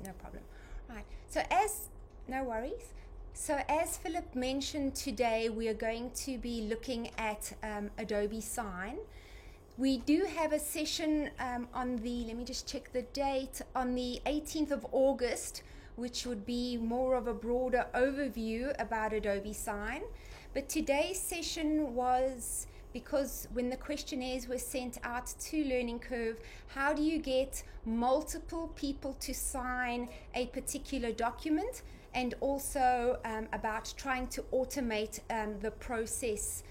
No problem. Right. No worries. So as Philip mentioned today, we are going to be looking at Adobe Sign. We do have a session let me just check the date, on the 18th of August, which would be more of a broader overview about Adobe Sign. But today's session was because when the questionnaires were sent out to Learning Curve, how do you get multiple people to sign a particular document, and also about trying to automate the process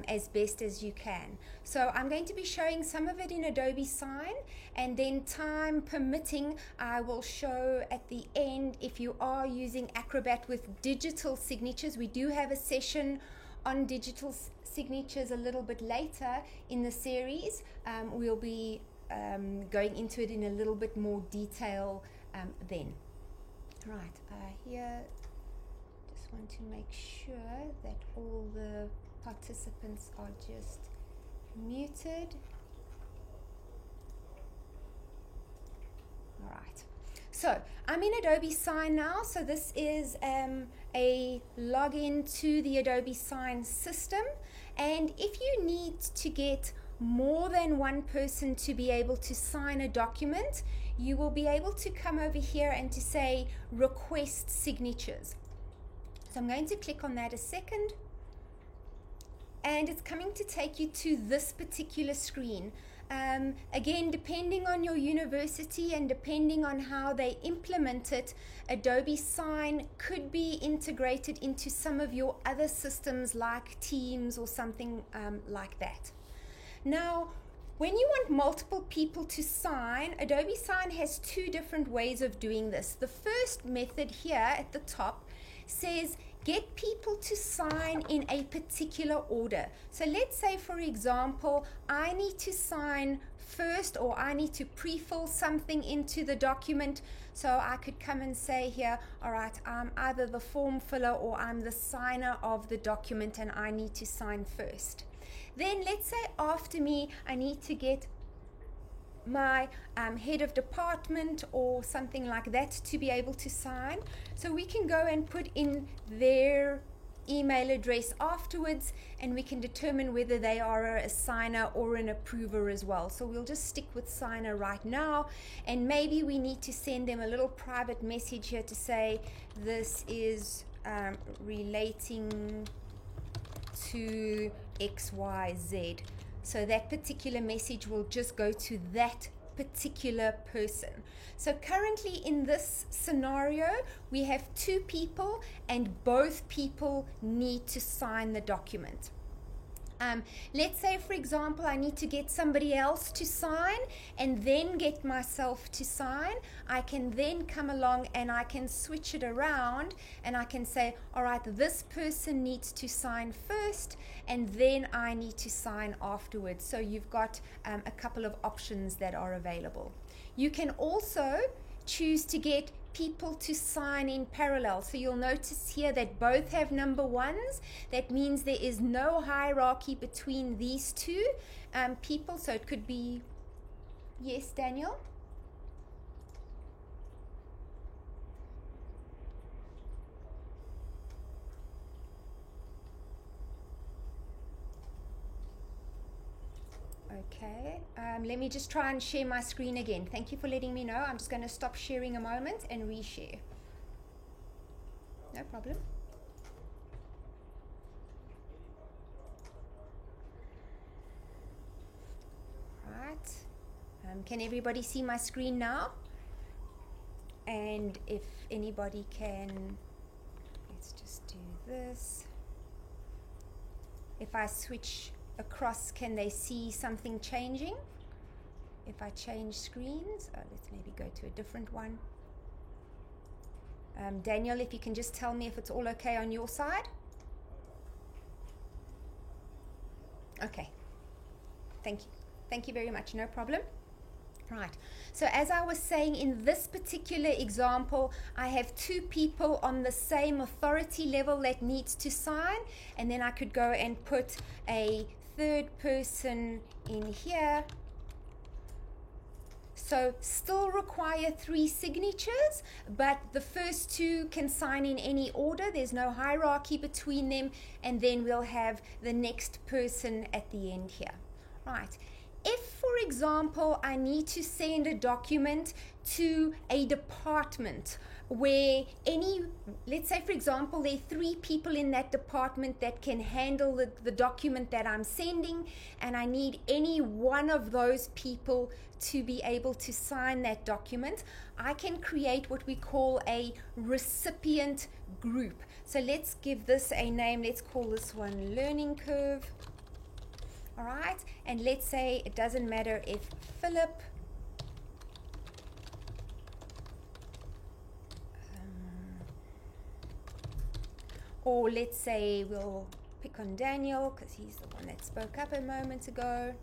as best as you can. So I'm going to be showing some of it in Adobe Sign, and then time permitting, I will show at the end if you are using Acrobat with digital signatures. We do have a session on digital signatures a little bit later in the series. We'll be going into it in a little bit more detail then. Right, here, just want to make sure that all the participants are just muted. All right. So I'm in Adobe Sign now. So this is a login to the Adobe Sign system. And if you need to get more than one person to be able to sign a document, you will be able to come over here and to say request signatures. So I'm going to click on that a second. And it's coming to take you to this particular screen. Again, depending on your university and depending on how they implement it, Adobe Sign could be integrated into some of your other systems like Teams or something like that. Now, when you want multiple people to sign, Adobe Sign has two different ways of doing this. The first method here at the top says get people to sign in a particular order. So let's say, for example, I need to sign first, or I need to pre-fill something into the document. So I could come and say here, all right, I'm either the form filler or I'm the signer of the document and I need to sign first. Then let's say after me, I need to get my head of department or something like that to be able to sign. So we can go and put in their email address afterwards, and we can determine whether they are a signer or an approver as well. So we'll just stick with signer right now, and maybe we need to send them a little private message here to say this is relating to XYZ. So that particular message will just go to that particular person. So currently in this scenario, we have two people and both people need to sign the document. Let's say, for example, I need to get somebody else to sign and then get myself to sign. I can then come along and I can switch it around and I can say, all right, this person needs to sign first and then I need to sign afterwards. So you've got a couple of options that are available. You can also choose to get people to sign in parallel. So you'll notice here that both have number ones. That means there is no hierarchy between these two people. So it could be, yes, Daniel? Okay, let me just try and share my screen again. Thank you for letting me know. I'm just going to stop sharing a moment and reshare. No problem. Right. Can everybody see my screen now? And if anybody can, let's just do this. If I switch across, can they see something changing? If I change screens, let's maybe go to a different one. Daniel, if you can just tell me if it's all okay on your side. Okay, thank you. Thank you very much, no problem. Right, so as I was saying, in this particular example, I have two people on the same authority level that needs to sign, and then I could go and put a third person in here. So So still require 3 signatures, but the first 2 can sign in any order. There's no hierarchy between them, and then we'll have the next person at the end here. Right. If, for example, I need to send a document to a department where let's say, for example, there are 3 people in that department that can handle the document that I'm sending, and I need any one of those people to be able to sign that document, I can create what we call a recipient group. So let's give this a name. Let's call this one Learning Curve. All right, and let's say it doesn't matter if Philip or let's say we'll pick on Daniel because he's the one that spoke up a moment ago.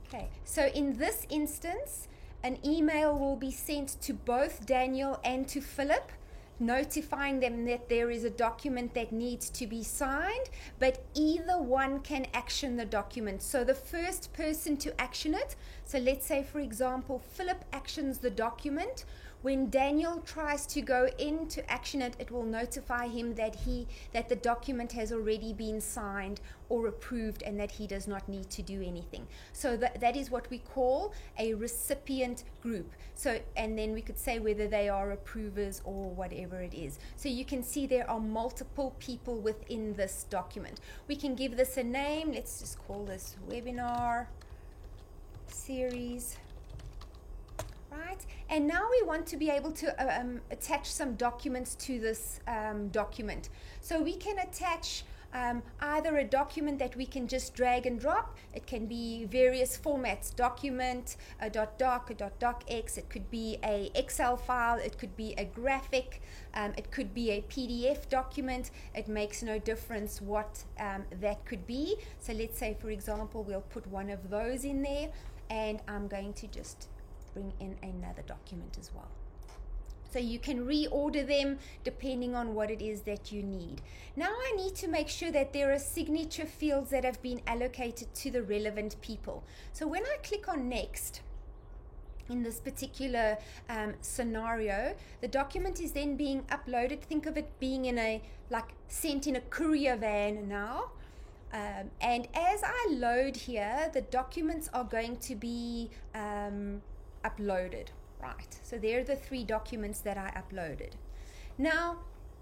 Okay, so in this instance, an email will be sent to both Daniel and to Philip, notifying them that there is a document that needs to be signed, but either one can action the document. So the first person to action it, so let's say, for example, Philip actions the document. When Daniel tries to go in to action it, it will notify him that the document has already been signed or approved and that he does not need to do anything. So that is what we call a recipient group. So, and then we could say whether they are approvers or whatever it is. So you can see there are multiple people within this document. We can give this a name. Let's just call this webinar series. Right, and now we want to be able to attach some documents to this document. So we can attach either a document that we can just drag and drop. It can be various formats, document, a .doc, a .docx. It could be a Excel file. It could be a graphic. It could be a PDF document. It makes no difference what that could be. So let's say, for example, we'll put one of those in there, and I'm going to just bring in another document as well. So you can reorder them depending on what it is that you need. Now I need to make sure that there are signature fields that have been allocated to the relevant people. So when I click on next, in this particular scenario, the document is then being uploaded. Think of it being sent in a courier van now. And as I load here, the documents are going to be uploaded. Right, so there are the 3 documents that I uploaded. Now,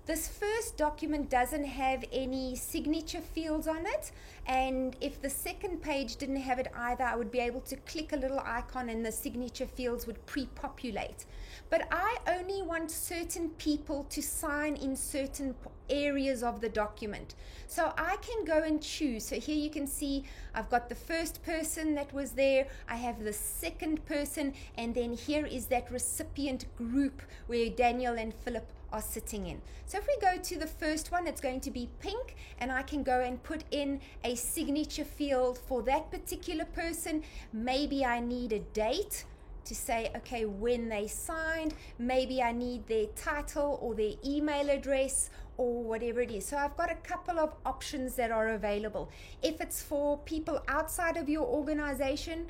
this first document doesn't have any signature fields on it, and if the second page didn't have it either, I would be able to click a little icon and the signature fields would pre-populate. But I only want certain people to sign in certain areas of the document. So I can go and choose. So here you can see I've got the first person that was there, I have the second person, and then here is that recipient group where Daniel and Philip are sitting in. So if we go to the first one, it's going to be pink, and I can go and put in a signature field for that particular person. Maybe I need a date to say, okay, when they signed. Maybe I need their title or their email address or whatever it is. So I've got a couple of options that are available. If it's for people outside of your organization,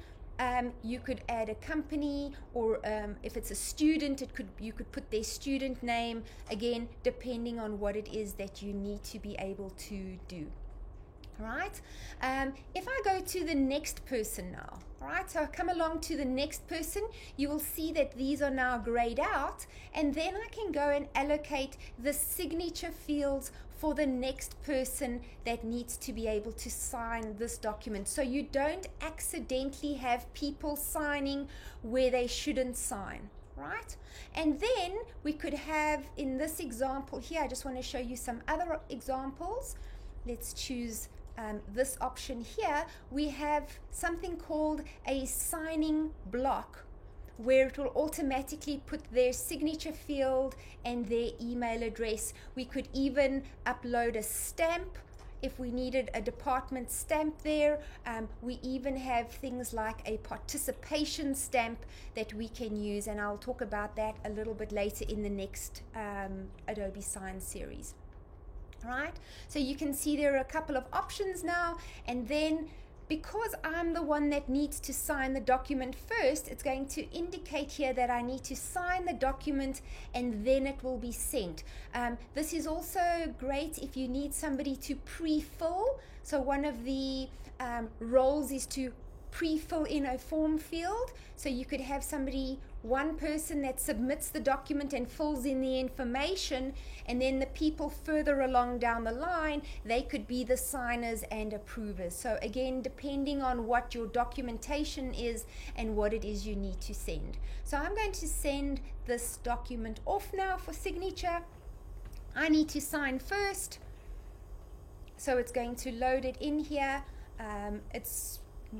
you could add a company, or if it's a student, you could put their student name, again, depending on what it is that you need to be able to do. Right? If I go to the next person now, right? So I come along to the next person, you will see that these are now grayed out, and then I can go and allocate the signature fields for the next person that needs to be able to sign this document. So you don't accidentally have people signing where they shouldn't sign. Right? And then we could have, in this example here, I just want to show you some other examples. Let's choose this option here. We have something called a signing block, where it will automatically put their signature field and their email address. We could even upload a stamp if we needed a department stamp there. We even have things like a participation stamp that we can use, and I'll talk about that a little bit later in the next Adobe Sign series. right? So you can see there are a couple of options now, and then because I'm the one that needs to sign the document first, it's going to indicate here that I need to sign the document and then it will be sent. This is also great if you need somebody to pre-fill. So one of the roles is to pre-fill in a form field. So you could have somebody, one person that submits the document and fills in the information, and then the people further along down the line, they could be the signers and approvers. So again, depending on what your documentation is and what it is you need to send. So I'm going to send this document off now for signature. I need to sign first, so it's going to load it in here.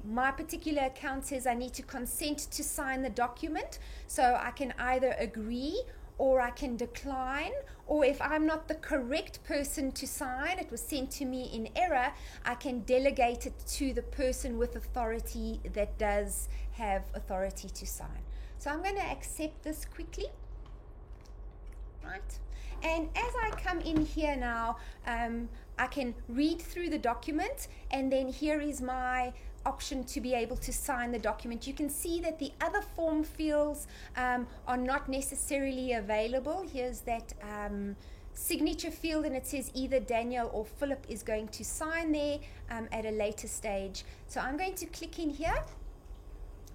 My particular account says I need to consent to sign the document, so I can either agree or I can decline, or if I'm not the correct person to sign, it was sent to me in error, I can delegate it to the person with authority that does have authority to sign. So I'm going to accept this quickly, right? And as I come in here now, I can read through the document, and then here is my option to be able to sign the document. You can see that the other form fields are not necessarily available. Here's that signature field, and it says either Daniel or Philip is going to sign there at a later stage. So I'm going to click in here.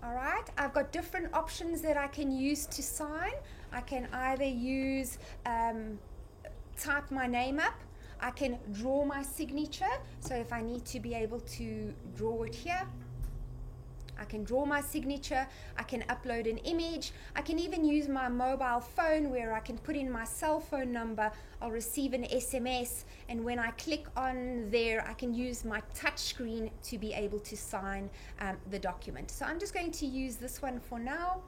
All right, I've got different options that I can use to sign. I can either use type my name up. I can draw my signature, so if I need to be able to draw it here, I can draw my signature. I can upload an image. I can even use my mobile phone where I can put in my cell phone number. I'll receive an SMS, and when I click on there, I can use my touch screen to be able to sign the document. So I'm just going to use this one for now.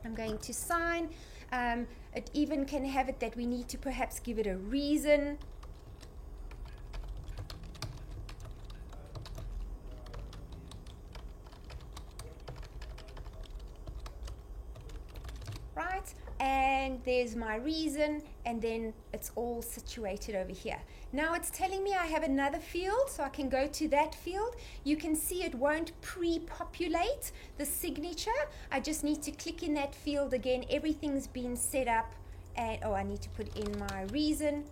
I'm going to sign. It even can have it that we need to perhaps give it a reason. Right, and there's my reason, and then it's all situated over here. Now it's telling me I have another field, so I can go to that field. You can see it won't pre-populate the signature. I just need to click in that field again. Everything's been set up, and I need to put in my reason.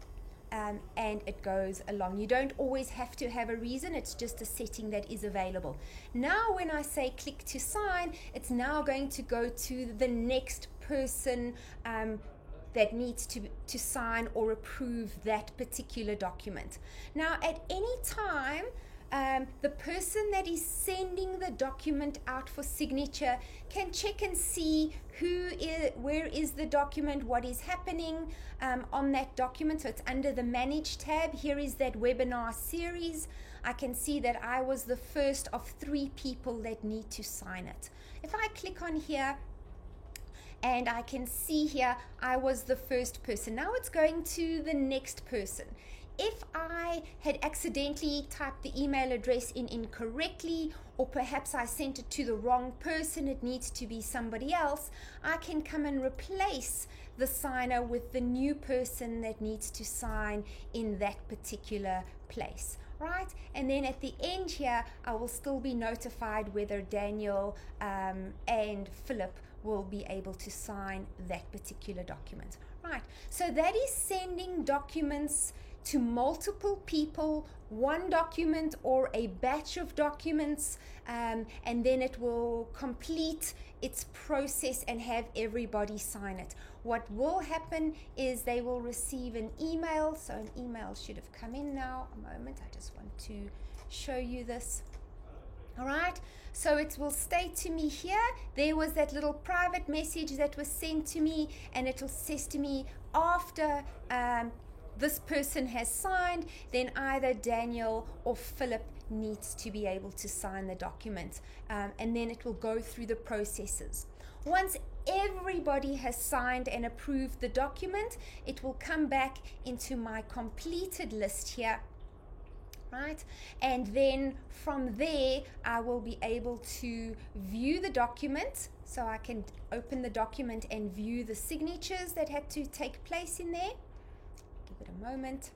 And it goes along. You don't always have to have a reason, it's just a setting that is available. Now when I say click to sign, it's now going to go to the next person that needs to sign or approve that particular document. Now at any time, the person that is sending the document out for signature can check and see where is the document, what is happening on that document. So it's under the Manage tab. Here is that webinar series. I can see that I was the first of 3 people that need to sign it. If I click on here, and I can see here I was the first person. Now it's going to the next person. If I had accidentally typed the email address in incorrectly, or perhaps I sent it to the wrong person, it needs to be somebody else, I can come and replace the signer with the new person that needs to sign in that particular place. Right, and then at the end here, I will still be notified whether Daniel and Philip will be able to sign that particular document. Right, so that is sending documents to multiple people, one document or a batch of documents, and then it will complete its process and have everybody sign it. What will happen is they will receive an email. So an email should have come in now. A moment, I just want to show you this. All right, so it will state to me here, there was that little private message that was sent to me, and it will say to me after this person has signed, then either Daniel or Philip needs to be able to sign the document, and then it will go through the processes. Once everybody has signed and approved the document, it will come back into my completed list here. Right, and then from there I will be able to view the document, so I can open the document and view the signatures that had to take place in there. Give it a moment.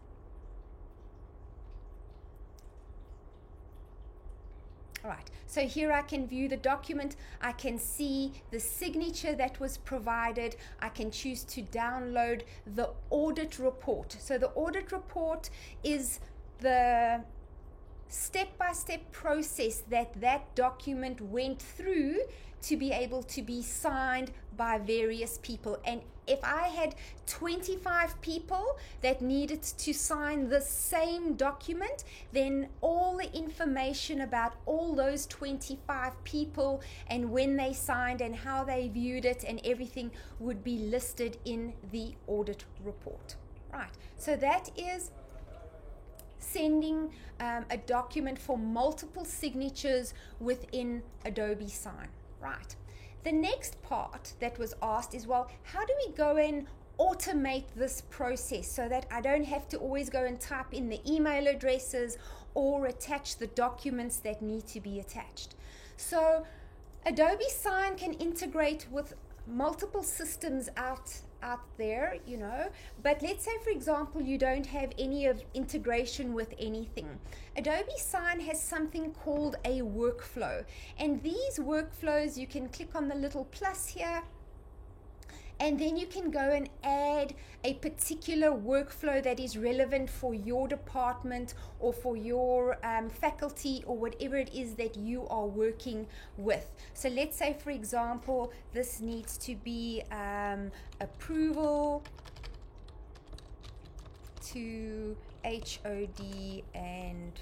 All right, so here I can view the document. I can see the signature that was provided. I can choose to download the audit report. So the audit report is the step-by-step process that document went through to be able to be signed by various people. And if I had 25 people that needed to sign the same document, then all the information about all those 25 people and when they signed and how they viewed it and everything would be listed in the audit report. Right, so that is sending a document for multiple signatures within Adobe Sign. Right. The next part that was asked is, well, how do we go and automate this process so that I don't have to always go and type in the email addresses or attach the documents that need to be attached? So Adobe Sign can integrate with multiple systems out there, you know, but let's say, for example, you don't have any of integration with anything. Adobe Sign has something called a workflow, and these workflows, you can click on the little plus here, and then you can go and add a particular workflow that is relevant for your department or for your faculty or whatever it is that you are working with. So let's say, for example, this needs to be approval to HOD and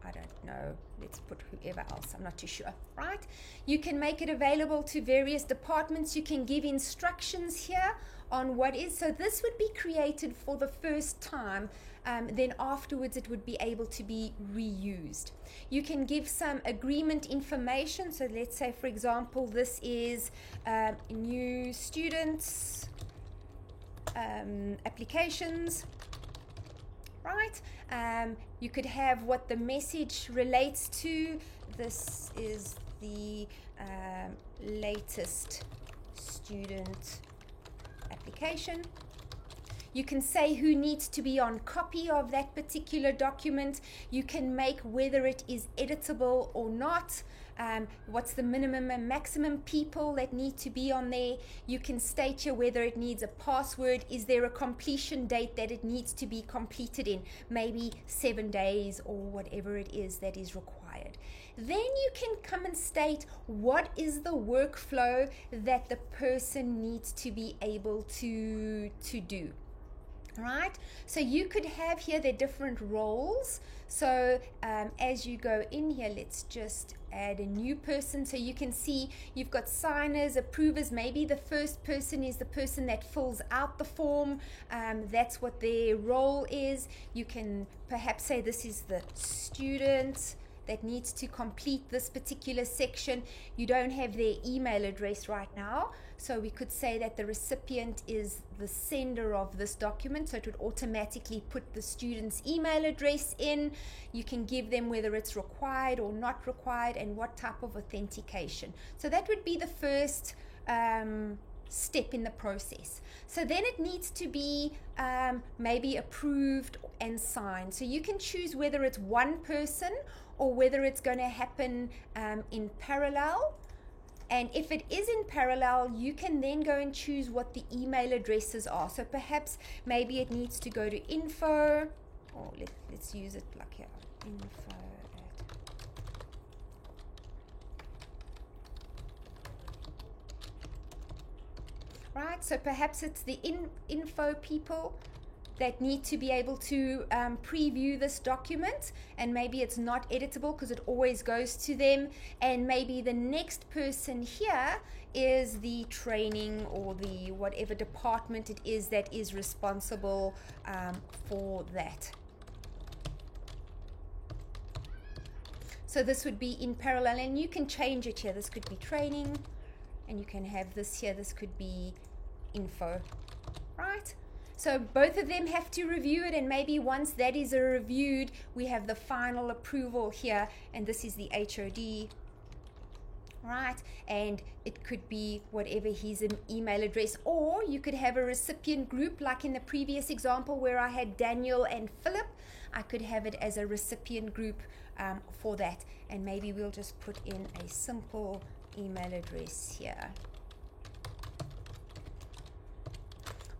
I don't know, let's put whoever else, I'm not too sure, right? You can make it available to various departments. You can give instructions here on what is. So this would be created for the first time, then afterwards it would be able to be reused. You can give some agreement information. So let's say, for example, this is new students applications. Right, you could have what the message relates to. This is the latest student application. You can say who needs to be on copy of that particular document. You can make whether it is editable or not. What's the minimum and maximum people that need to be on there. You can state here whether it needs a password. Is there a completion date that it needs to be completed in? Maybe 7 days or whatever it is that is required. Then you can come and state what is the workflow that the person needs to be able to do. Right, so you could have here the different roles. So as you go in here, let's just add a new person. So you can see you've got signers, approvers. Maybe the first person is the person that fills out the form. That's what their role is. You can perhaps say this is the student that needs to complete this particular section. You don't have their email address right now, so we could say that the recipient is the sender of this document, so it would automatically put the student's email address in. You can give them whether it's required or not required and what type of authentication. So that would be the first step in the process. So then it needs to be maybe approved and signed. So you can choose whether it's one person or whether it's going to happen in parallel. And if it is in parallel, you can then go and choose what the email addresses are. So perhaps maybe it needs to go to info, or let's use it like here, info at. Right, so perhaps it's the info people that need to be able to preview this document, and maybe it's not editable because it always goes to them, and maybe the next person here is the training or the whatever department it is that is responsible for that. So this would be in parallel, and you can change it here. This could be training, and you can have this here. This could be info, right? So both of them have to review it, and maybe once that is reviewed, we have the final approval here, and this is the HOD right? And it could be whatever his email address, or you could have a recipient group like in the previous example where I had Daniel and Philip. I could have it as a recipient group for that, and maybe we'll just put in a simple email address here.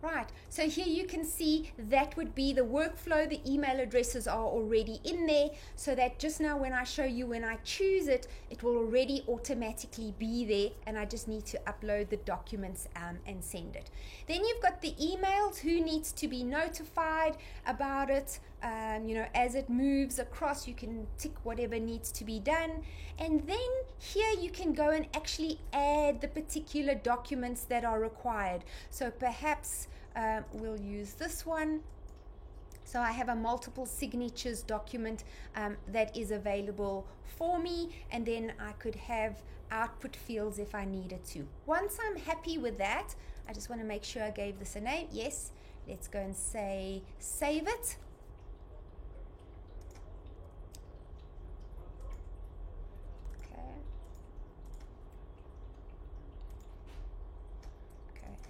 Right, so here you can see that would be the workflow. The email addresses are already in there, so that just now when I show you when I choose it, it will already automatically be there, and I just need to upload the documents and send it. Then you've got the emails, who needs to be notified about it. As it moves across, you can tick whatever needs to be done, and then here you can go and actually add the particular documents that are required. So perhaps we'll use this one. So I have a multiple signatures document that is available for me, and then I could have output fields if I needed to. Once I'm happy with that, I just want to make sure I gave this a name. Yes, let's go and say save it.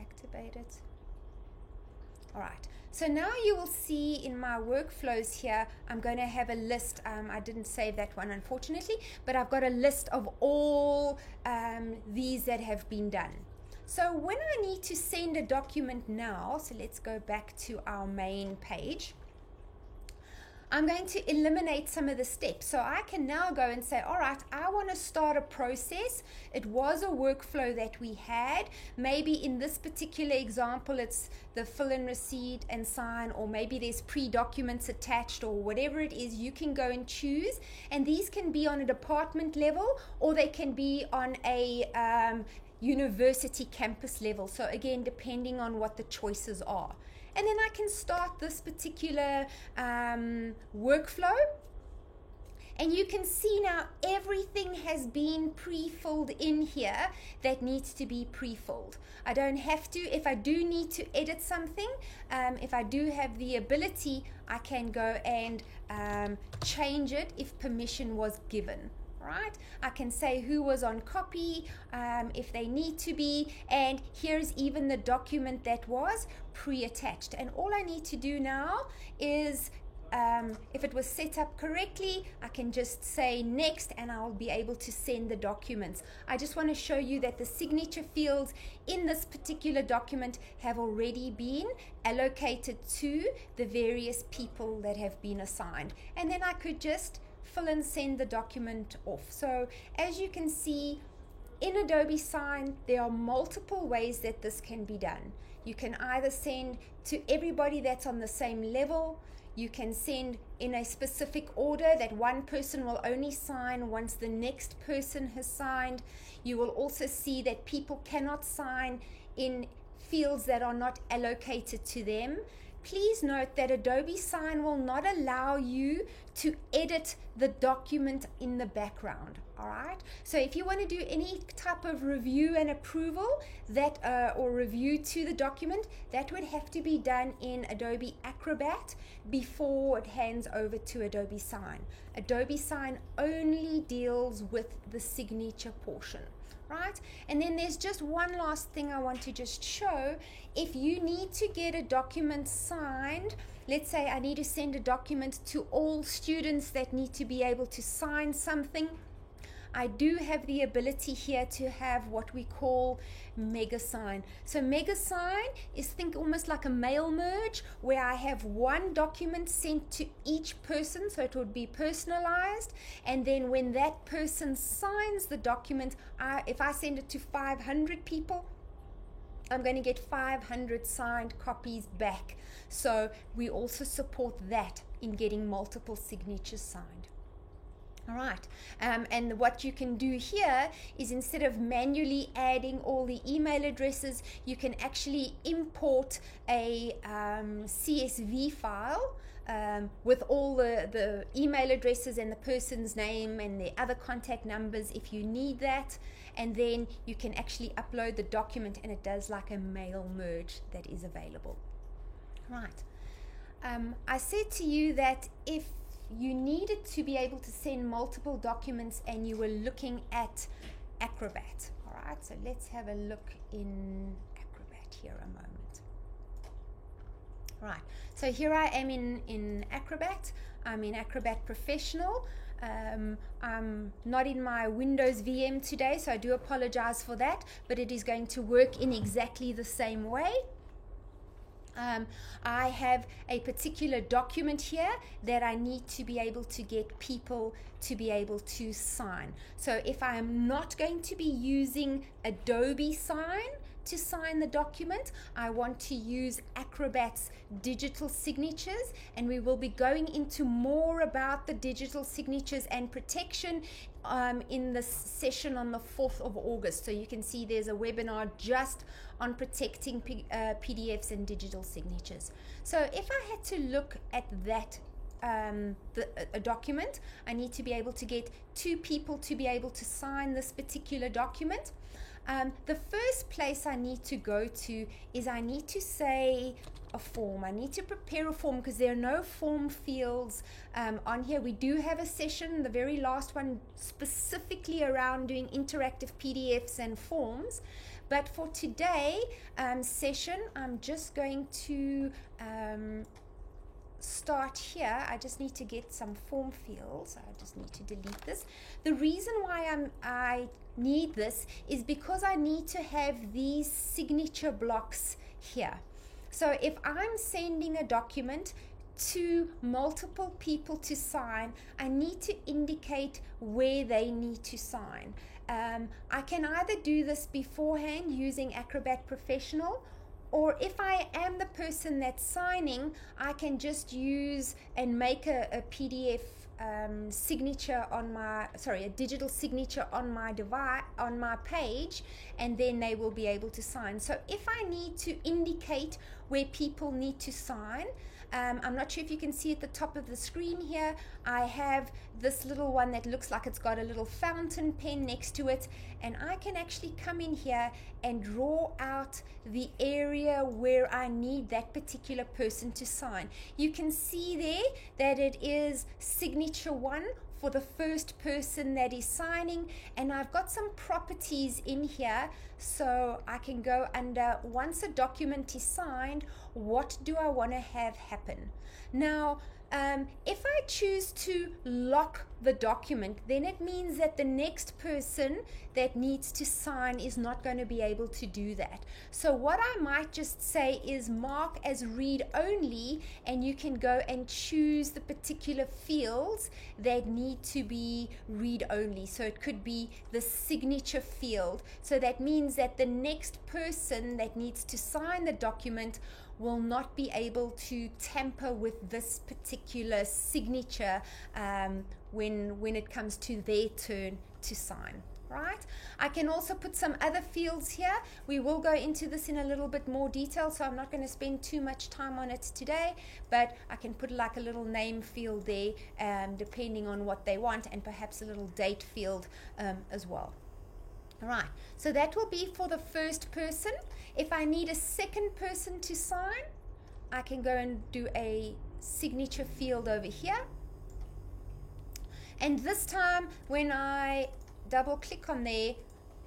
Activate it. All right, so now you will see in my workflows here, I'm going to have a list. I didn't save that one, unfortunately, but I've got a list of all these that have been done. So when I need to send a document now, so let's go back to our main page. I'm going to eliminate some of the steps. So I can now go and say, all right, I want to start a process. It was a workflow that we had. Maybe in this particular example, it's the fill and receipt and sign, or maybe there's pre-documents attached, or whatever it is, you can go and choose. And these can be on a department level, or they can be on a university campus level. So again, depending on what the choices are. And then I can start this particular workflow. And you can see now everything has been pre-filled in here that needs to be pre-filled. I don't have to. If I do need to edit something, if I do have the ability, I can go and change it if permission was given. Right? I can say who was on copy, if they need to be, and here's even the document that was pre-attached. And all I need to do now is, if it was set up correctly, I can just say next, and I'll be able to send the documents. I just want to show you that the signature fields in this particular document have already been allocated to the various people that have been assigned. And then I could just fill and send the document off. So as you can see, in Adobe Sign, there are multiple ways that this can be done. You can either send to everybody that's on the same level. You can send in a specific order that one person will only sign once the next person has signed. You will also see that people cannot sign in fields that are not allocated to them. Please note that Adobe Sign will not allow you to edit the document in the background. All right. So if you want to do any type of review and approval that or review to the document, that would have to be done in Adobe Acrobat before it hands over to Adobe Sign. Adobe Sign only deals with the signature portion. Right? And then there's just one last thing I want to just show. If you need to get a document signed, let's say I need to send a document to all students that need to be able to sign something, I do have the ability here to have what we call MegaSign. So MegaSign is, think almost like a mail merge, where I have one document sent to each person, so it would be personalized, and then when that person signs the document, if I send it to 500 people, I'm going to get 500 signed copies back. So we also support that in getting multiple signatures signed. All right, and what you can do here is, instead of manually adding all the email addresses, you can actually import a CSV file with all the email addresses and the person's name and the other contact numbers if you need that, and then you can actually upload the document, and it does like a mail merge that is available. Right, I said to you that if you needed to be able to send multiple documents and you were looking at Acrobat. All right, so let's have a look in Acrobat here a moment. Right, so here I am in Acrobat. I'm in Acrobat Professional. I'm not in my Windows VM today, so I do apologize for that, but it is going to work in exactly the same way. I have a particular document here that I need to be able to get people to be able to sign. So if I am not going to be using Adobe Sign to sign the document, I want to use Acrobat's digital signatures, and we will be going into more about the digital signatures and protection in the session on the 4th of August. So you can see there's a webinar just on protecting PDFs and digital signatures. So if I had to look at that a document, I need to be able to get 2 people to be able to sign this particular document. The first place I need to go to is I need to say a form. I need to prepare a form because there are no form fields on here. We do have a session, the very last one, specifically around doing interactive PDFs and forms. But for today session, I'm just going to start here. I just need to get some form fields. I just need to delete this. The reason why I need this is because I need to have these signature blocks here. So if I'm sending a document to multiple people to sign, I need to indicate where they need to sign. I can either do this beforehand using Acrobat Professional, or if I am the person that's signing, I can just use and make a PDF signature on my, a digital signature on my device, on my page, and then they will be able to sign. So if I need to indicate where people need to sign, I'm not sure if you can see at the top of the screen here, I have this little one that looks like it's got a little fountain pen next to it, and I can actually come in here and draw out the area where I need that particular person to sign. You can see there that it is signature 1 for the first person that is signing, and I've got some properties in here, so I can go under once a document is signed, what do I want to have happen? Now if I choose to lock the document, then it means that the next person that needs to sign is not going to be able to do that. So what I might just say is mark as read only, and you can go and choose the particular fields that need to be read only. So it could be the signature field. So that means that the next person that needs to sign the document will not be able to tamper with this particular signature when it comes to their turn to sign. Right? I can also put some other fields here. We will go into this in a little bit more detail, so I'm not going to spend too much time on it today, but I can put like a little name field there depending on what they want, and perhaps a little date field as well. Right, so that will be for the first person. If I need a second person to sign, I can go and do a signature field over here. And this time, when I double click on there,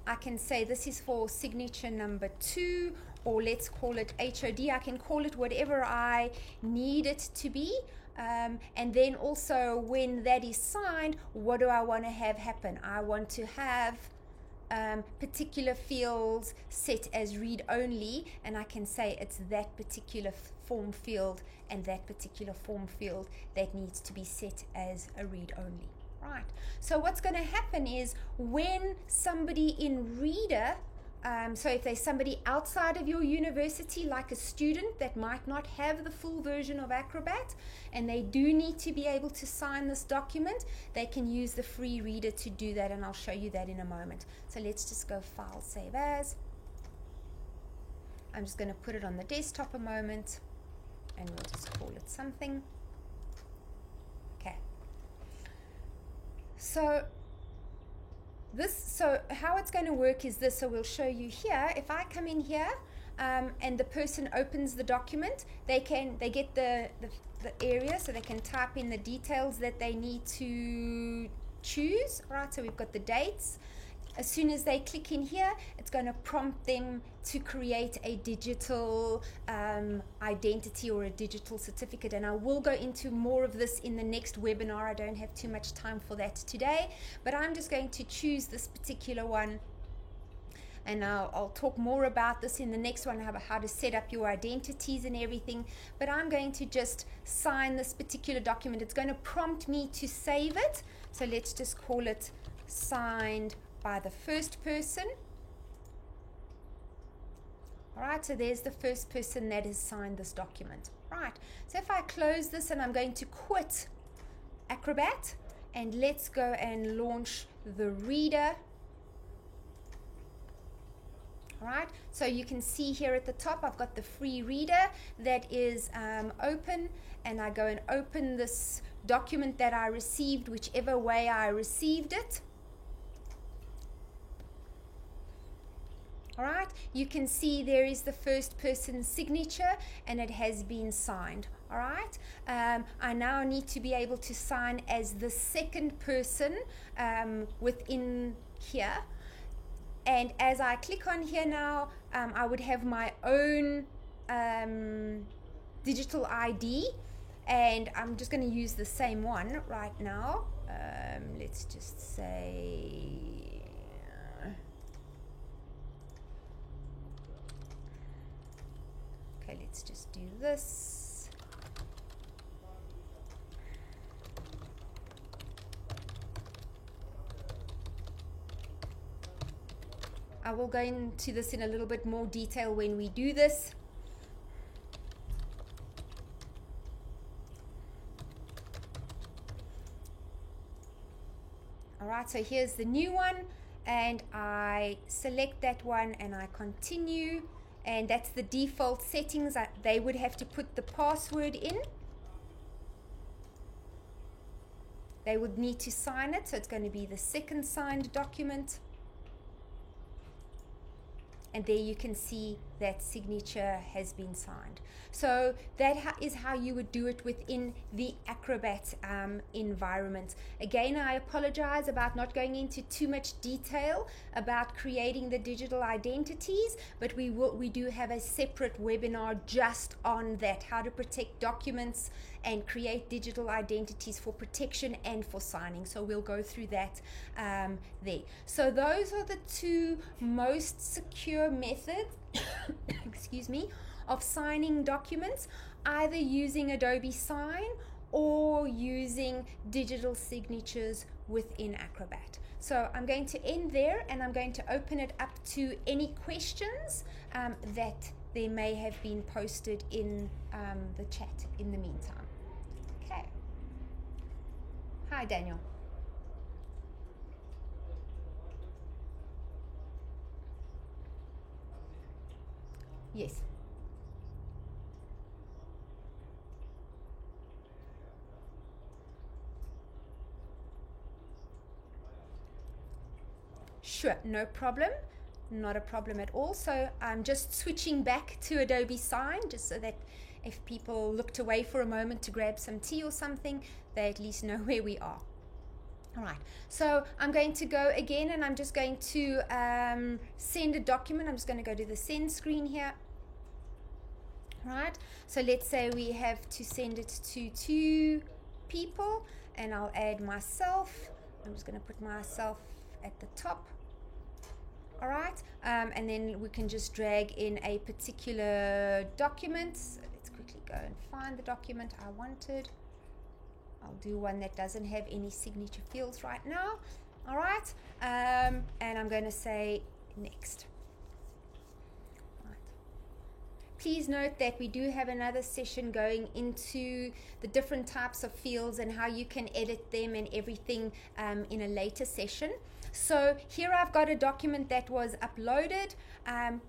I can say this is for signature number 2, or let's call it HOD. I can call it whatever I need it to be. And then also when that is signed, what do I want to have happen? I want to have particular fields set as read only, and I can say it's that particular form field and that particular form field that needs to be set as a read only. Right, so what's going to happen is when somebody in Reader, so if there's somebody outside of your university, like a student that might not have the full version of Acrobat, and they do need to be able to sign this document, they can use the free Reader to do that, and I'll show you that in a moment. So let's just go File, Save As. I'm just going to put it on the desktop a moment, and we'll just call it something. Okay. So how it's going to work is this. So we'll show you here. If I come in here and the person opens the document, they get the area, so they can type in the details that they need to choose. Right, so we've got the dates. as soon as they click in here, it's going to prompt them to create a digital identity or a digital certificate. And I will go into more of this in the next webinar. I don't have too much time for that today, but I'm just going to choose this particular one. And I'll talk more about this in the next one, how to set up your identities and everything. But I'm going to just sign this particular document. It's going to prompt me to save it. So let's just call it signed by the first person. All right, so there's the first person that has signed this document. Right, so if I close this and I'm going to quit Acrobat, and let's go and launch the reader. All right, so you can see here at the top, I've got the free reader that is open, and I go and open this document that I received, whichever way I received it. All right, you can see there is the first person's signature and it has been signed. All right, I now need to be able to sign as the second person within here. And as I click on here now, I would have my own digital ID, and I'm just going to use the same one right now. Let's just say, okay, let's just do this. I will go into this in a little bit more detail when we do this. All right, so here's the new one, and I select that one and I continue, and that's the default settings. They would have to put the password in. They would need to sign it, so it's going to be the second signed document. And there you can see that signature has been signed. So that is how you would do it within the Acrobat environment. Again, I apologize about not going into too much detail about creating the digital identities, but we do have a separate webinar just on that, how to protect documents and create digital identities for protection and for signing. So we'll go through that there. So those are the two most secure methods excuse me, of signing documents, either using Adobe Sign or using digital signatures within Acrobat. So I'm going to end there, and I'm going to open it up to any questions that there may have been posted in the chat in the meantime. Okay. Hi, Daniel. Yes. Sure, no problem. Not a problem at all. So I'm just switching back to Adobe Sign, just so that if people looked away for a moment to grab some tea or something, they at least know where we are. All right, so I'm going to go again, and I'm just going to send a document. I'm just going to go to the send screen here. All right, so let's say we have to send it to 2 people, and I'll add myself. I'm just going to put myself at the top. All right, and then we can just drag in a particular document. So let's quickly go and find the document I wanted. I'll do one that doesn't have any signature fields right now. All right, and I'm going to say next. Right. Please note that we do have another session going into the different types of fields and how you can edit them and everything in a later session. So here I've got a document that was uploaded.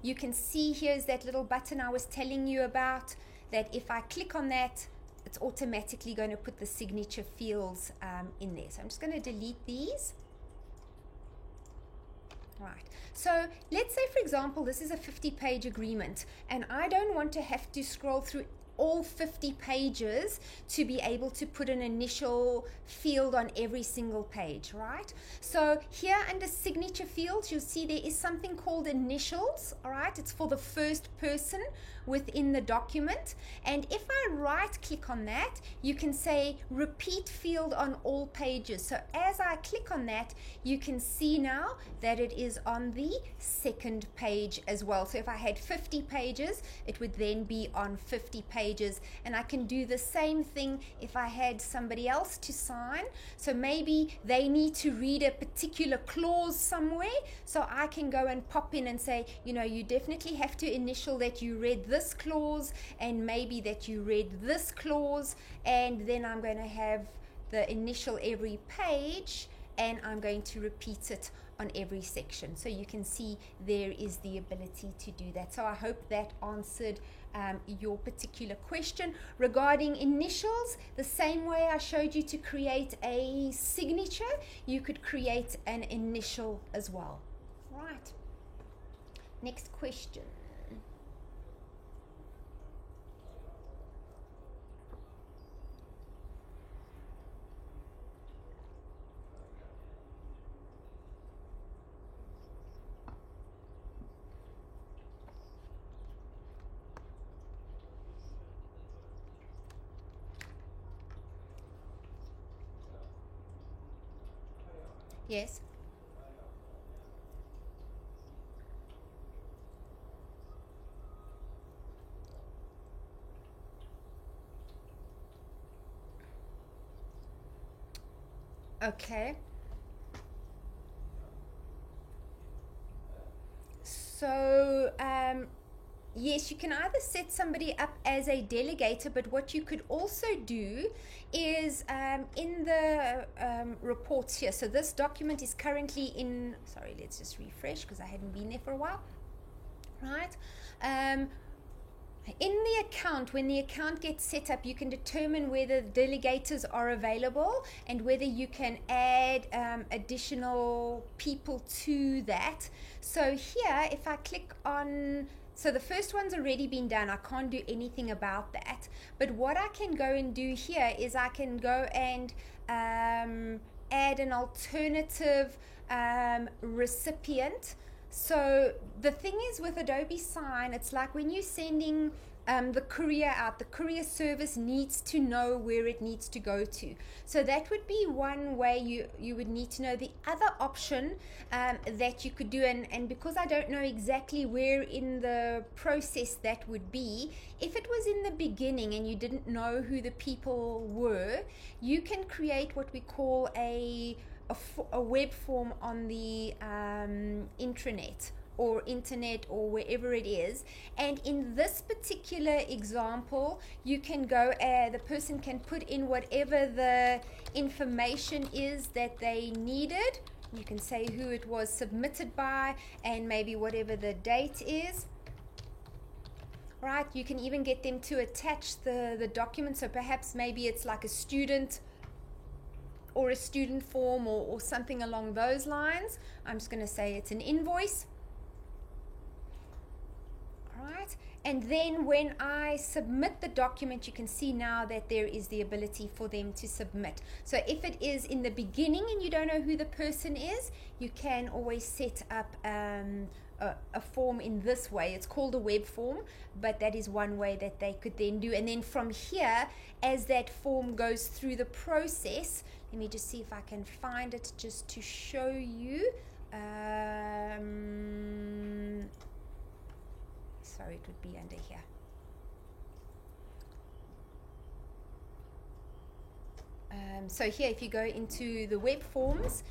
You can see here's that little button I was telling you about, that if I click on that, it's automatically going to put the signature fields in there. So I'm just going to delete these. Right, so let's say, for example, this is a 50-page agreement, and I don't want to have to scroll through all 50 pages to be able to put an initial field on every single page, right? So here under signature fields, you'll see there is something called initials, all right? It's for the first person within the document. And if I right click on that, you can say repeat field on all pages. So as I click on that, you can see now that it is on the second page as well. So if I had 50 pages, it would then be on 50 pages. And I can do the same thing if I had somebody else to sign. So maybe they need to read a particular clause somewhere. So I can go and pop in and say, you know, you definitely have to initial that you read this clause and maybe that you read this clause. And then I'm going to have the initial every page and I'm going to repeat it on every section. So you can see there is the ability to do that. So I hope that answered your particular question. Regarding initials, the same way I showed you to create a signature, you could create an initial as well. Right. Next question. Yes. Okay. So, yes, you can either set somebody up as a delegator, but what you could also do is in the reports here. So this document is currently in, sorry, let's just refresh because I hadn't been there for a while. Right. In the account, when the account gets set up, you can determine whether delegators are available and whether you can add additional people to that. So here, if I click on, so the first one's already been done. I can't do anything about that. But what I can go and do here is I can go and add an alternative recipient. So the thing is with Adobe Sign, it's like when you're sending the courier out, the courier service needs to know where it needs to go to. So that would be one way you would need to know. The other option that you could do, and because I don't know exactly where in the process that would be, if it was in the beginning and you didn't know who the people were, you can create what we call a web form on the intranet or internet or wherever it is. And in this particular example, you can go, the person can put in whatever the information is that they needed. You can say who it was submitted by and maybe whatever the date is. Right, you can even get them to attach the document. So perhaps maybe it's like a student or a student form or something along those lines. I'm just going to say it's an invoice. All right. And then when I submit the document, you can see now that there is the ability for them to submit. So if it is in the beginning and you don't know who the person is, you can always set up a form in this way. It's called a web form, but that is one way that they could then do. And then from here, as that form goes through the process, let me just see if I can find it just to show you. Sorry, it would be under here. So here, if you go into the web forms,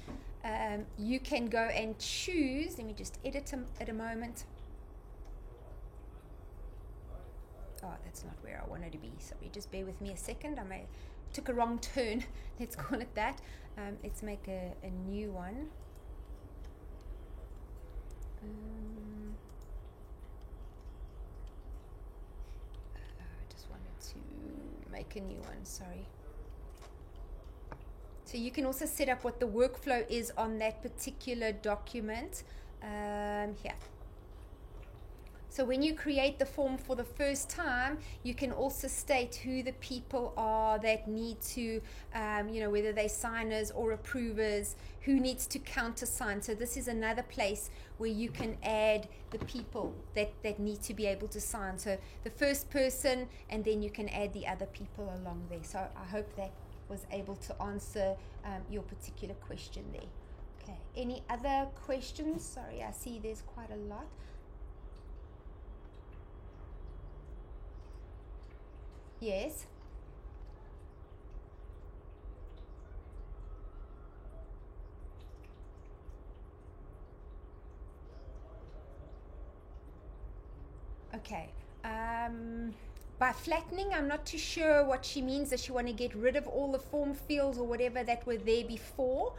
you can go and choose. Let me just edit them at a moment. Oh, that's not where I wanted to be. Sorry, just bear with me a second. I took a wrong turn. Let's call it that. Let's make a new one. I just wanted to make a new one. Sorry. So you can also set up what the workflow is on that particular document here. So when you create the form for the first time, you can also state who the people are that need to, whether they're signers or approvers, who needs to countersign. So this is another place where you can add the people that need to be able to sign. So the first person, and then you can add the other people along there. So I hope that was able to answer your particular question there. Okay, any other questions? Sorry, I see there's quite a lot. Yes. Okay. By flattening, I'm not too sure what she means. Does she want to get rid of all the form fields or whatever that were there before?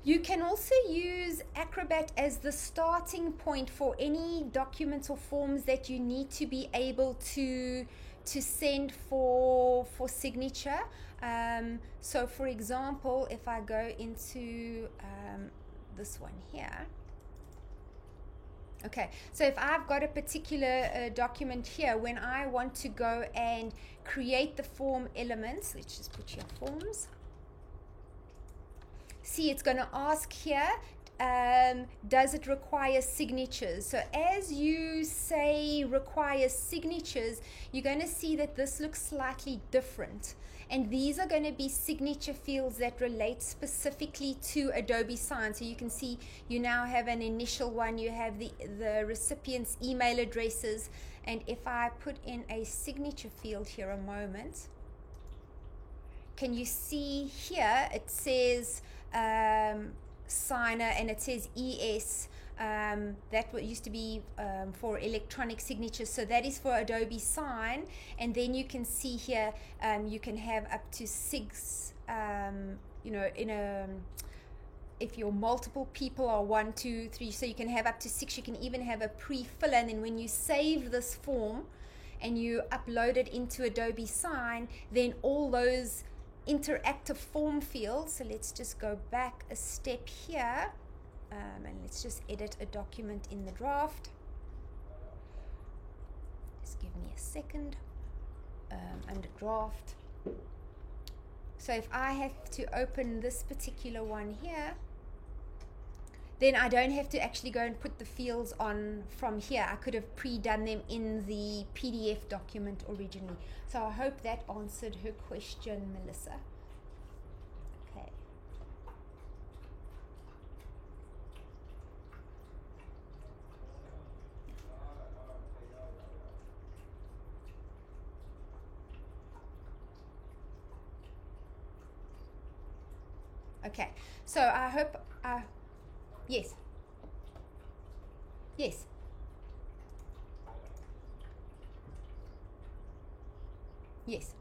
You can also use Acrobat as the starting point for any documents or forms that you need to be able to send for signature. So for example, if I go into this one here, okay, so if I've got a particular document here, when I want to go and create the form elements, let's just put here forms. See, it's going to ask here, does it require signatures? So as you say requires signatures, you're going to see that this looks slightly different. And these are going to be signature fields that relate specifically to Adobe Sign. So you can see you now have an initial one, you have the recipient's email addresses. And if I put in a signature field here a moment, can you see here it says signer and it says ES. That used to be for electronic signatures, so that is for Adobe Sign. And then you can see here you can have up to 6 if your multiple people are 1, 2, 3, so you can have up to 6. You can even have a pre-fill, and then when you save this form and you upload it into Adobe Sign, then all those interactive form fields, so let's just go back a step here, and let's just edit a document in the draft. Just give me a second. Under draft, so if I have to open this particular one here, then I don't have to actually go and put the fields on from here. I could have pre-done them in the PDF document originally. So I hope that answered her question, Melissa. Okay. Okay, so I hope, yes. Yes. Yes.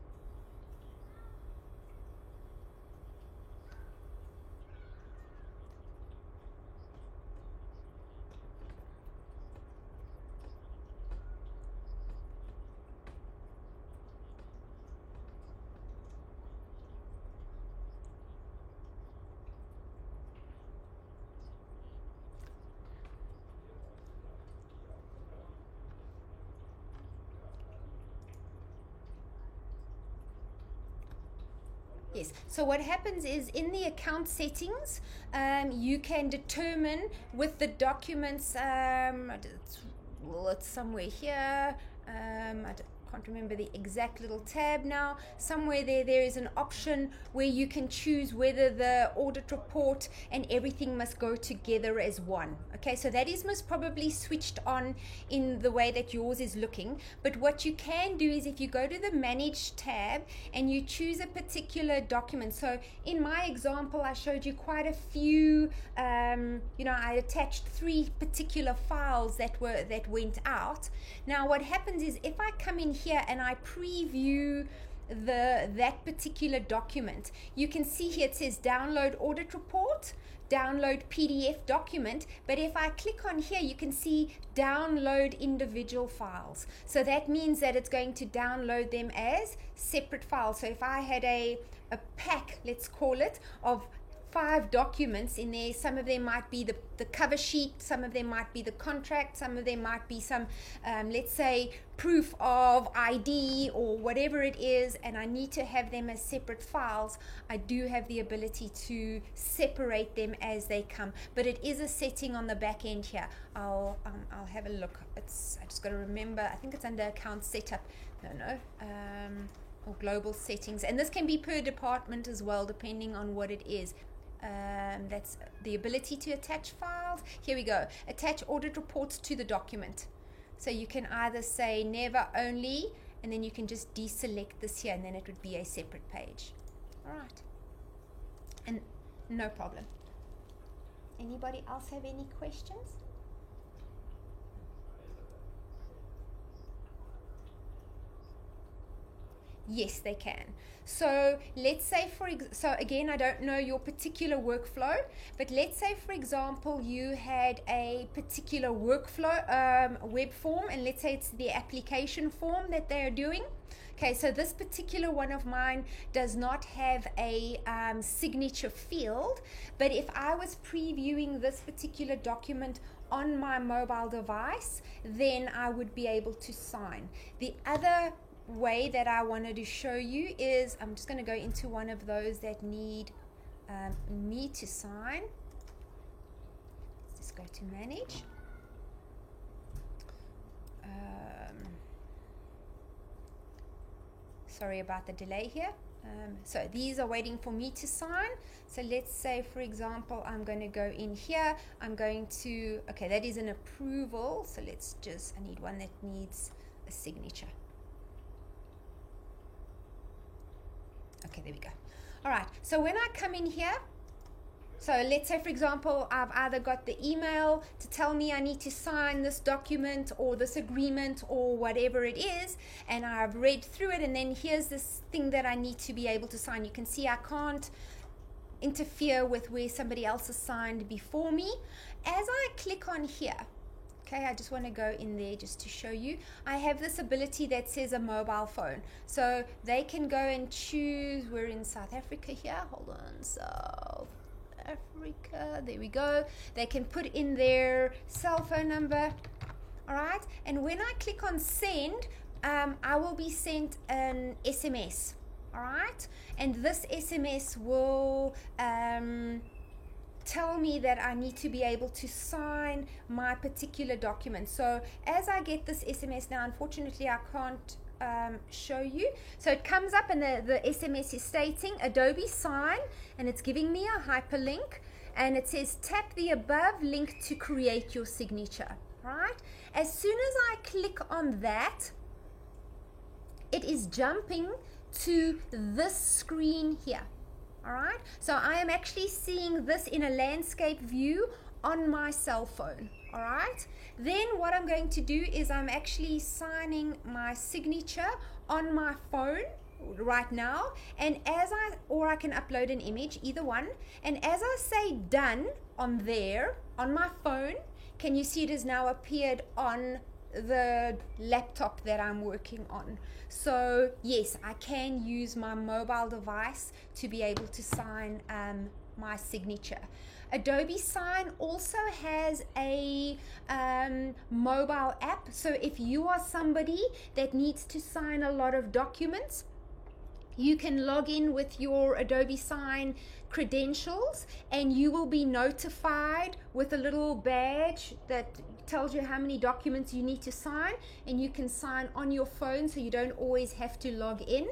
Yes, so what happens is in the account settings, you can determine with the documents, it's somewhere here, I can't remember the exact little tab now. Somewhere there is an option where you can choose whether the audit report and everything must go together as one. Okay, so that is most probably switched on in the way that yours is looking. But what you can do is if you go to the Manage tab and you choose a particular document. So in my example, I showed you quite a few, I attached 3 particular files that went out. Now what happens is if I come in here and I preview that particular document, you can see here it says download audit report, download PDF document, but if I click on here you can see download individual files. So that means that it's going to download them as separate files. So if I had a pack, let's call it, of 5 documents in there. Some of them might be the cover sheet, some of them might be the contract, some of them might be some, let's say, proof of ID or whatever it is, and I need to have them as separate files. I do have the ability to separate them as they come, but it is a setting on the back end here. I'll have a look. I just got to remember, I think it's under account setup. Or global settings, and this can be per department as well, depending on what it is. That's the ability to attach files. Here we go. Attach audit reports to the document. So you can either say never, only, and then you can just deselect this here, and then it would be a separate page. All right, and no problem. Anybody else have any questions? Yes, they can. So let's say so again, I don't know your particular workflow, but let's say for example you had a particular workflow web form, and let's say it's the application form that they are doing. Okay, so this particular one of mine does not have a signature field, but if I was previewing this particular document on my mobile device, then I would be able to sign. The other way that I wanted to show you is, I'm just going to go into one of those that need me to sign. Let's just go to manage. Sorry about the delay here. So these are waiting for me to sign. So let's say for example I'm going to go in here, I'm going to, okay, that is an approval, so let's just, I need one that needs a signature. Okay, there we go. All right, so when I come in here, so let's say for example I've either got the email to tell me I need to sign this document or this agreement or whatever it is, and I've read through it, and then here's this thing that I need to be able to sign. You can see I can't interfere with where somebody else has signed before me. As I click on here, okay, I just want to go in there just to show you. I have this ability that says a mobile phone. So they can go and choose, we're in South Africa here, hold on, South Africa, there we go. They can put in their cell phone number, all right? And when I click on send, I will be sent an SMS, all right? And this SMS will tell me that I need to be able to sign my particular document. So as I get this SMS now, unfortunately I can't show you. So it comes up and the SMS is stating Adobe Sign, and it's giving me a hyperlink, and it says tap the above link to create your signature, right? As soon as I click on that, it is jumping to this screen here. All right, so I am actually seeing this in a landscape view on my cell phone. All right, then what I'm going to do is I'm actually signing my signature on my phone right now, and or I can upload an image, either one, and as I say done on there on my phone, can you see it has now appeared on the laptop that I'm working on? So yes, I can use my mobile device to be able to sign my signature. Adobe Sign also has a mobile app, so if you are somebody that needs to sign a lot of documents, you can log in with your Adobe Sign credentials, and you will be notified with a little badge that tells you how many documents you need to sign, and you can sign on your phone, so you don't always have to log in.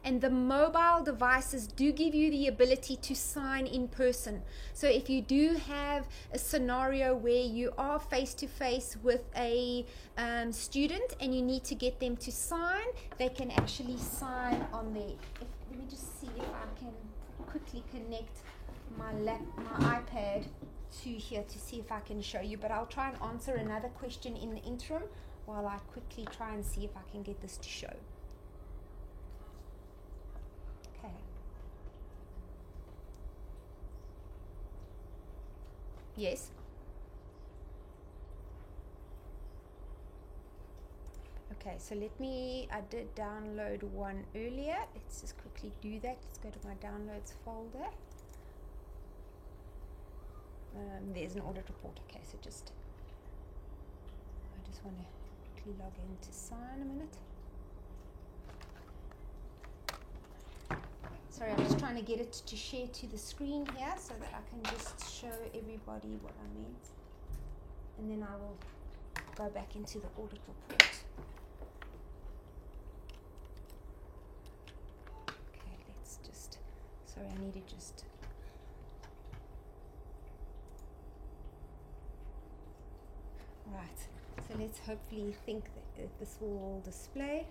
And the mobile devices do give you the ability to sign in person. So if you do have a scenario where you are face to face with a student and you need to get them to sign, they can actually sign on there. Let me just see if I can quickly connect my iPad to here to see if I can show you, but I'll try and answer another question in the interim while I quickly try and see if I can get this to show. Okay. Yes. Okay, so I did download one earlier. Let's just quickly do that. Let's go to my downloads folder. There's an audit report. Okay, so I just want to quickly log in to sign a minute. Sorry, I'm just trying to get it to share to the screen here so that I can just show everybody what I meant. And then I will go back into the audit report. Okay, let's just, sorry, I need to just, right, so let's hopefully think that this will all display.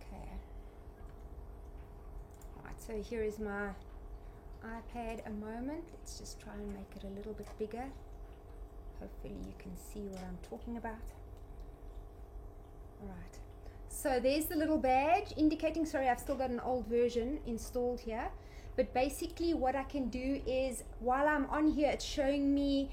Okay. Right, so here is my iPad a moment. Let's just try and make it a little bit bigger. Hopefully you can see what I'm talking about. Alright, so there's the little badge indicating, sorry, I've still got an old version installed here, but basically what I can do is while I'm on here, it's showing me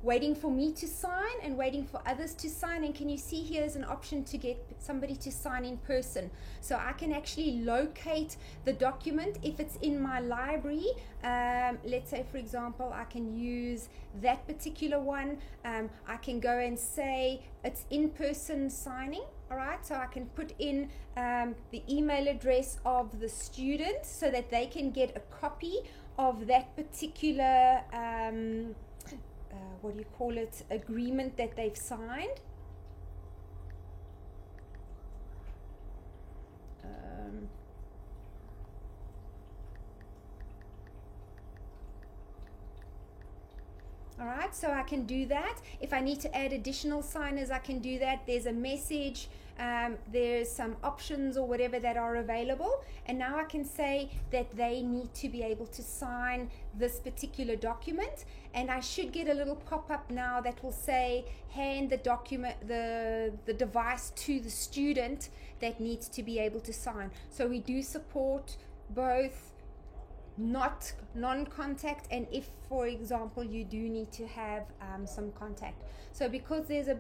waiting for me to sign and waiting for others to sign. And can you see here's an option to get somebody to sign in person, so I can actually locate the document if it's in my library. Let's say for example I can use that particular one. I can go and say it's in-person signing. Alright, so I can put in the email address of the student so that they can get a copy of that particular what do you call it, agreement that they've signed. Alright, so I can do that. If I need to add additional signers, I can do that. There's a message, there's some options or whatever that are available, and now I can say that they need to be able to sign this particular document, and I should get a little pop-up now that will say hand the document, the device to the student that needs to be able to sign. So we do support both non-contact, and if for example you do need to have some contact. So because there's a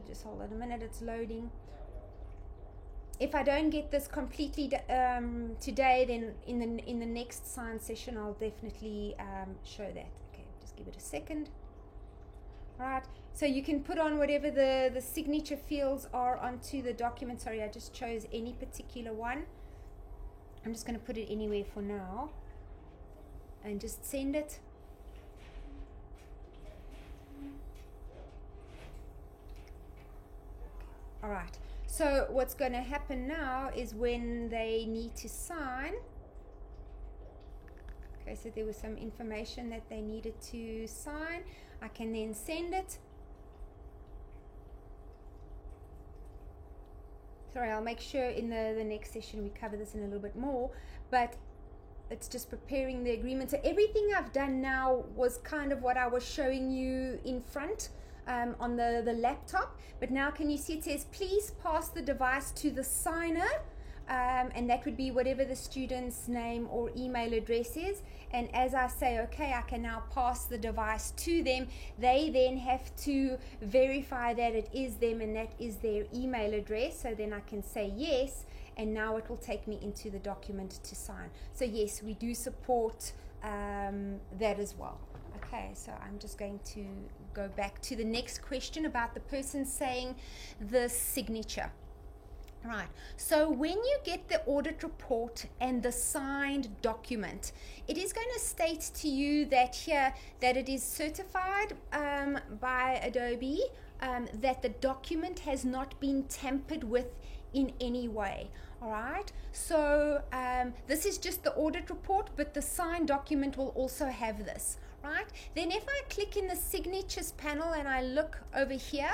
just hold on a minute, it's loading. If I don't get this completely today, then in the next sign session I'll definitely show that. Okay, just give it a second. Alright, so you can put on whatever the signature fields are onto the document. Sorry, I just chose any particular one. I'm just going to put it anywhere for now and just send it. Alright, so what's going to happen now is when they need to sign, okay, so there was some information that they needed to sign, I can then send it. Sorry, I'll make sure in the next session we cover this in a little bit more, but it's just preparing the agreement. So everything I've done now was kind of what I was showing you in front on the laptop, but now can you see it says please pass the device to the signer, and that would be whatever the student's name or email address is. And as I say okay, I can now pass the device to them. They then have to verify that it is them and that is their email address, so then I can say yes, and now it will take me into the document to sign. So yes, we do support that as well. Okay, so I'm just going to go back to the next question about the person saying the signature. Right, so when you get the audit report and the signed document, it is going to state to you that here that it is certified by Adobe, that the document has not been tampered with in any way. All right, so this is just the audit report, but the signed document will also have this. Right, then if I click in the signatures panel and I look over here,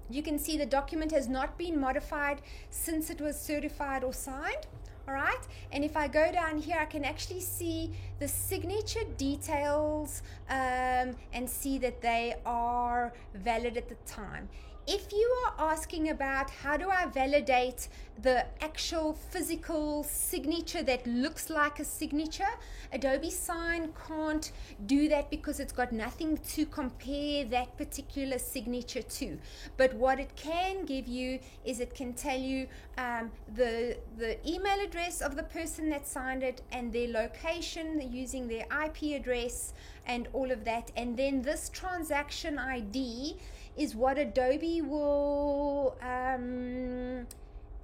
you can see the document has not been modified since it was certified or signed. All right, and if I go down here, I can actually see the signature details and see that they are valid at the time. if you are asking about how do I validate the actual physical signature that looks like a signature, Adobe Sign can't do that because it's got nothing to compare that particular signature to. But what it can give you is it can tell you the email address of the person that signed it and their location using their IP address and all of that. And then this transaction ID is what Adobe will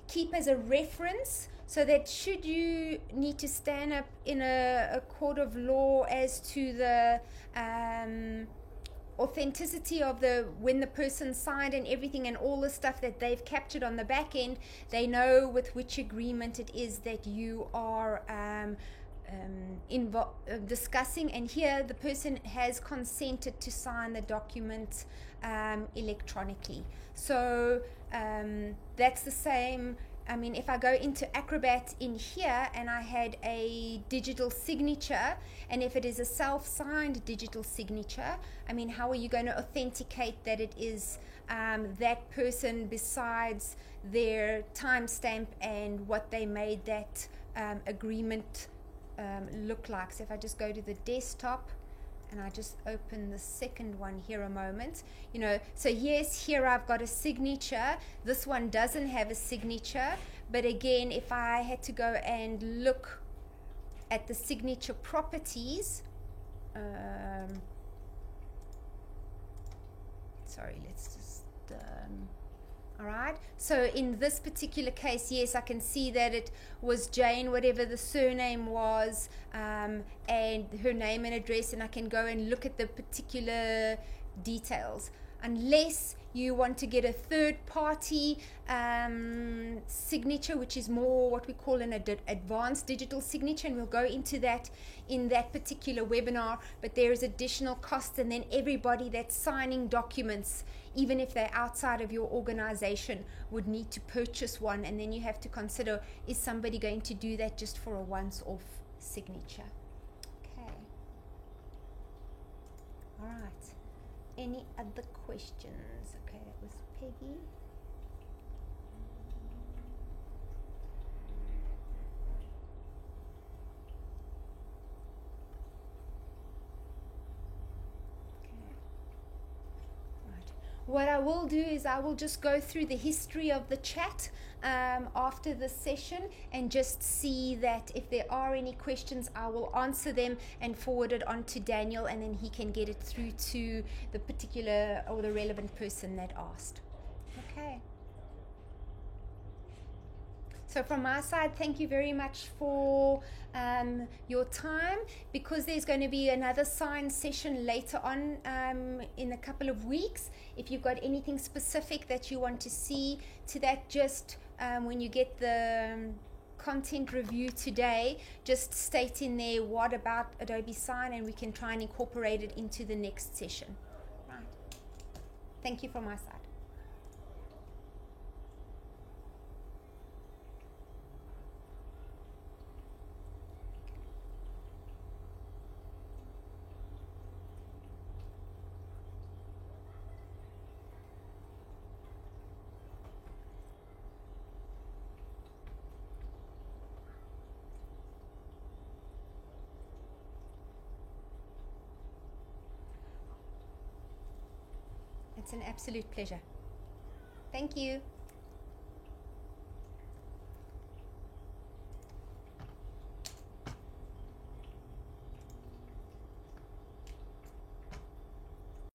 keep as a reference, so that should you need to stand up in a court of law as to the authenticity of when the person signed and everything and all the stuff that they've captured on the back end, they know with which agreement it is that you are discussing, and here the person has consented to sign the document electronically. So that's the same. I mean, if I go into Acrobat in here and I had a digital signature, and if it is a self-signed digital signature, I mean, how are you going to authenticate that it is that person besides their timestamp and what they made that agreement look like? So if I just go to the desktop and I just open the second one here a moment, you know, so yes, here I've got a signature. This one doesn't have a signature, but again, if I had to go and look at the signature properties, sorry, let's just all right, so in this particular case, yes, I can see that it was Jane, whatever the surname was, and her name and address, and I can go and look at the particular details. Unless you want to get a third party signature, which is more what we call an advanced digital signature, and we'll go into that in that particular webinar, but there is additional costs, and then everybody that's signing documents, even if they're outside of your organization, would need to purchase one, and then you have to consider, is somebody going to do that just for a once-off signature? Okay. All right. Any other questions? Okay, that was Peggy. What I will do is I will just go through the history of the chat after this session and just see that if there are any questions, I will answer them and forward it on to Daniel, and then he can get it through to the particular or the relevant person that asked. Okay. So from my side, thank you very much for your time. Because there's going to be another science session later on in a couple of weeks. If you've got anything specific that you want to see to that, just when you get the content review today, just state in there what about Adobe Sign, and we can try and incorporate it into the next session. Right. Thank you from my side. It's an absolute pleasure. Thank you.